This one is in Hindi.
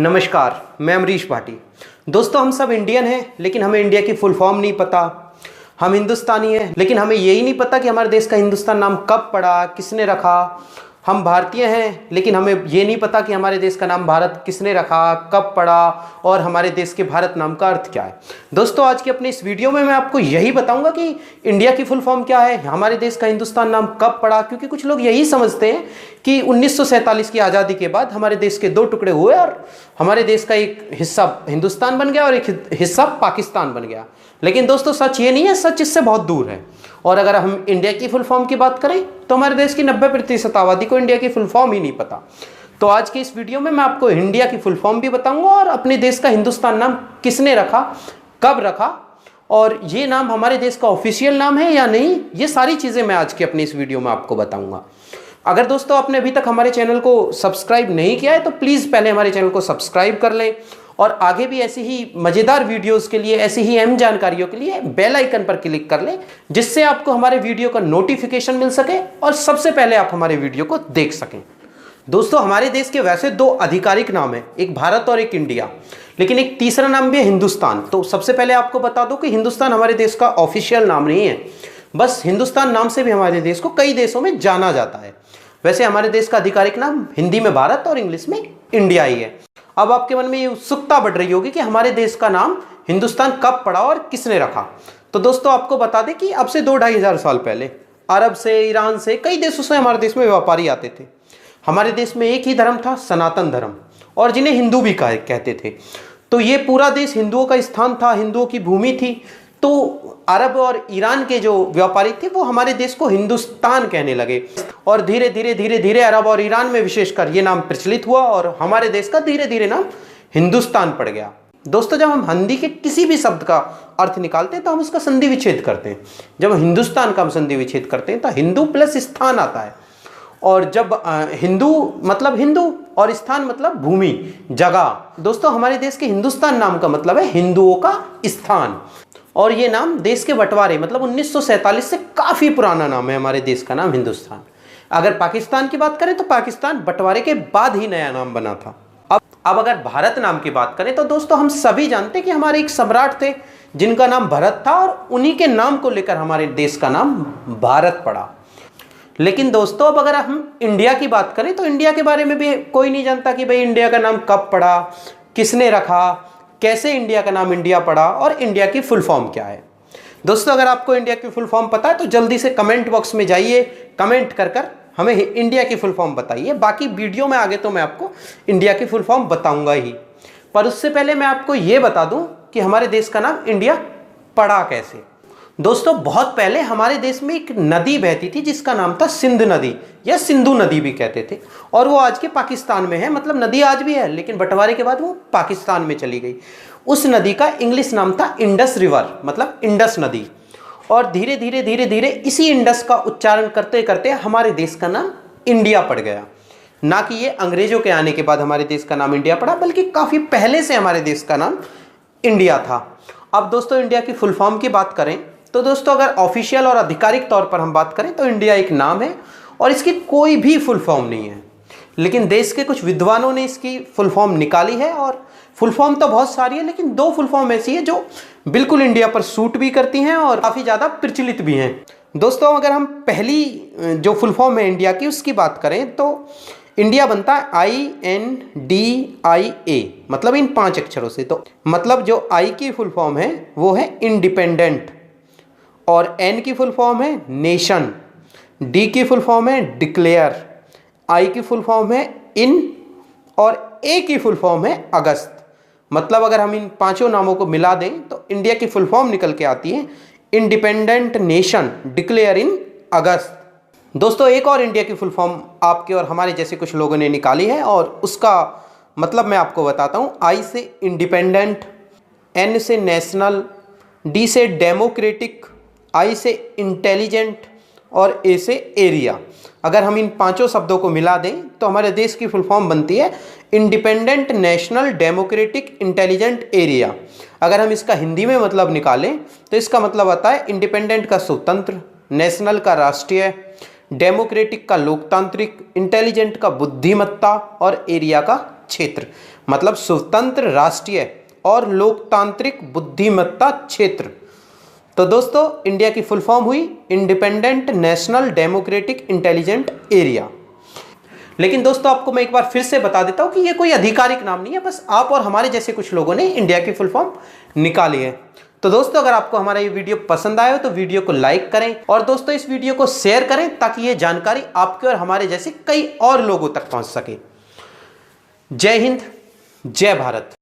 नमस्कार, मैं अमरीश भाटी। दोस्तों, हम सब इंडियन हैं, लेकिन हमें इंडिया की फुल फॉर्म नहीं पता। हम हिंदुस्तानी हैं, लेकिन हमें यही नहीं पता कि हमारे देश का हिंदुस्तान नाम कब पड़ा, किसने रखा। हम भारतीय हैं, लेकिन हमें ये नहीं पता कि हमारे देश का नाम भारत किसने रखा, कब पड़ा और हमारे देश के भारत नाम का अर्थ क्या है। दोस्तों, आज की अपने इस वीडियो में मैं आपको यही बताऊंगा कि इंडिया की फुल फॉर्म क्या है, हमारे देश का हिंदुस्तान नाम कब पड़ा। क्योंकि कुछ लोग यही समझते हैं कि 1947 की आज़ादी के बाद हमारे देश के दो टुकड़े हुए और हमारे देश का एक हिस्सा हिंदुस्तान बन गया और एक हिस्सा पाकिस्तान बन गया। लेकिन दोस्तों, सच ये नहीं है, सच इससे बहुत दूर है। और अगर हम इंडिया की फुल फॉर्म की बात करें तो हमारे देश की 90% आबादी को इंडिया की फुल फॉर्म ही नहीं पता। तो आज के इस वीडियो में मैं आपको इंडिया की फुल फॉर्म भी बताऊंगा और अपने देश का हिंदुस्तान नाम किसने रखा, कब रखा और ये नाम हमारे देश का ऑफिशियल नाम है या नहीं, ये सारी चीज़ें मैं आज की अपनी इस वीडियो में आपको बताऊंगा। अगर दोस्तों आपने अभी तक हमारे चैनल को सब्सक्राइब नहीं किया है तो प्लीज़ पहले हमारे चैनल को सब्सक्राइब कर लें और आगे भी ऐसी ही मज़ेदार वीडियोस के लिए, ऐसी ही अहम जानकारियों के लिए बेल आइकन पर क्लिक कर लें, जिससे आपको हमारे वीडियो का नोटिफिकेशन मिल सके और सबसे पहले आप हमारे वीडियो को देख सकें। दोस्तों, हमारे देश के वैसे दो आधिकारिक नाम हैं, एक भारत और एक इंडिया, लेकिन एक तीसरा नाम भी है हिंदुस्तान। तो सबसे पहले आपको बता दूं कि हिंदुस्तान हमारे देश का ऑफिशियल नाम नहीं है, बस हिंदुस्तान नाम से भी हमारे देश को कई देशों में जाना जाता है। वैसे हमारे देश का आधिकारिक नाम हिंदी में भारत और इंग्लिश में इंडिया ही है। अब आपके मन में ये उत्सुकता बढ़ रही होगी कि हमारे देश का नाम हिंदुस्तान कब पड़ा और किसने रखा। तो दोस्तों, आपको बता दें कि अब से 2-2.5 साल पहले अरब से, ईरान से, कई देशों से हमारे देश में व्यापारी आते थे। हमारे देश में एक ही धर्म था, सनातन धर्म, और जिन्हें हिंदू भी कहते थे। तो ये पूरा देश हिंदुओं का स्थान था, हिंदुओं की भूमि थी। तो अरब और ईरान के जो व्यापारी थे वो हमारे देश को हिंदुस्तान कहने लगे और धीरे धीरे अरब और ईरान में विशेषकर ये नाम प्रचलित हुआ और हमारे देश का धीरे धीरे नाम हिंदुस्तान पड़ गया। दोस्तों, जब हम हिंदी के किसी भी शब्द का अर्थ निकालते हैं तो हम उसका संधि विच्छेद करते हैं। जब हिंदुस्तान का हम संधि विच्छेद करते हैं तो हिंदू प्लस स्थान आता है, और जब हिंदू मतलब हिंदू और स्थान मतलब भूमि, जगह। दोस्तों, हमारे देश के हिंदुस्तान नाम का मतलब है हिंदुओं का स्थान, और ये नाम देश के बंटवारे मतलब 1947 से काफ़ी पुराना नाम है हमारे देश का नाम हिंदुस्तान। अगर पाकिस्तान की बात करें तो पाकिस्तान बंटवारे के बाद ही नया नाम बना था। अब अगर भारत नाम की बात करें तो दोस्तों, हम सभी जानते हैं कि हमारे एक सम्राट थे जिनका नाम भरत था और उन्हीं के नाम को लेकर हमारे देश का नाम भारत पड़ा। लेकिन दोस्तों, अब अगर हम इंडिया की बात करें तो इंडिया के बारे में भी कोई नहीं जानता कि भाई इंडिया का नाम कब पड़ा, किसने रखा, कैसे इंडिया का नाम इंडिया पड़ा और इंडिया की फुल फॉर्म क्या है। दोस्तों, अगर आपको इंडिया की फुल फॉर्म पता है तो जल्दी से कमेंट बॉक्स में जाइए, कमेंट कर हमें इंडिया की फुल फॉर्म बताइए। बाकी वीडियो में आगे तो मैं आपको इंडिया की फुल फॉर्म बताऊंगा ही, पर उससे पहले मैं आपको ये बता दूं कि हमारे देश का नाम इंडिया पड़ा कैसे। दोस्तों, बहुत पहले हमारे देश में एक नदी बहती थी जिसका नाम था सिंध नदी या सिंधु नदी भी कहते थे, और वो आज के पाकिस्तान में है। मतलब नदी आज भी है, लेकिन बंटवारे के बाद वो पाकिस्तान में चली गई। उस नदी का इंग्लिश नाम था इंडस रिवर, मतलब इंडस नदी। और धीरे धीरे इसी इंडस का उच्चारण करते करते हमारे देश का नाम इंडिया पड़ गया। ना कि ये अंग्रेजों के आने के बाद हमारे देश का नाम इंडिया पड़ा, बल्कि काफ़ी पहले से हमारे देश का नाम इंडिया था। अब दोस्तों, इंडिया की फुल फॉर्म की बात करें तो दोस्तों, अगर ऑफिशियल और आधिकारिक तौर पर हम बात करें तो इंडिया एक नाम है और इसकी कोई भी फुल फॉर्म नहीं है। लेकिन देश के कुछ विद्वानों ने इसकी फुल फॉर्म निकाली है, और फुल फॉर्म तो बहुत सारी है, लेकिन 2 फुल फॉर्म ऐसी है जो बिल्कुल इंडिया पर सूट भी करती हैं और काफ़ी ज़्यादा प्रचलित भी हैं। दोस्तों, अगर हम पहली जो फुल फॉर्म है इंडिया की उसकी बात करें तो इंडिया बनता है INDIA, मतलब इन 5 अक्षरों से। तो मतलब जो I की फुल फॉर्म है वो है इंडिपेंडेंट, और N की फुल फॉर्म है नेशन, D की फुल फॉर्म है डिक्लेयर, I की फुल फॉर्म है इन, और A की फुल फॉर्म है अगस्त। मतलब अगर हम इन 5 नामों को मिला दें तो इंडिया की फुल फॉर्म निकल के आती है इंडिपेंडेंट नेशन डिक्लेयर इन अगस्त। दोस्तों, एक और इंडिया की फुल फॉर्म आपके और हमारे जैसे कुछ लोगों ने निकाली है, और उसका मतलब मैं आपको बताता हूँ। I से इंडिपेंडेंट, N से नेशनल, D से डेमोक्रेटिक, I से इंटेलिजेंट और A से एरिया। अगर हम इन 5 शब्दों को मिला दें तो हमारे देश की फुल फॉर्म बनती है independent national democratic intelligent area. अगर हम इसका हिंदी में मतलब निकालें तो इसका मतलब आता है इंडिपेंडेंट का स्वतंत्र, नेशनल का राष्ट्रीय, डेमोक्रेटिक का लोकतांत्रिक, इंटेलिजेंट का बुद्धिमत्ता और एरिया का क्षेत्र। मतलब स्वतंत्र राष्ट्रीय और लोकतांत्रिक बुद्धिमत्ता क्षेत्र। तो दोस्तों इंडिया की फुल फॉर्म हुई independent national democratic intelligent area. लेकिन दोस्तों आपको मैं एक बार फिर से बता देता हूं कि ये कोई आधिकारिक नाम नहीं है, बस आप और हमारे जैसे कुछ लोगों ने इंडिया की फुल फॉर्म निकाली है। तो दोस्तों अगर आपको हमारा ये वीडियो पसंद आया हो तो वीडियो को लाइक करें और दोस्तों इस वीडियो को शेयर करें ताकि ये जानकारी आपके और हमारे जैसे कई और लोगों तक पहुंच सके। जय हिंद, जय भारत।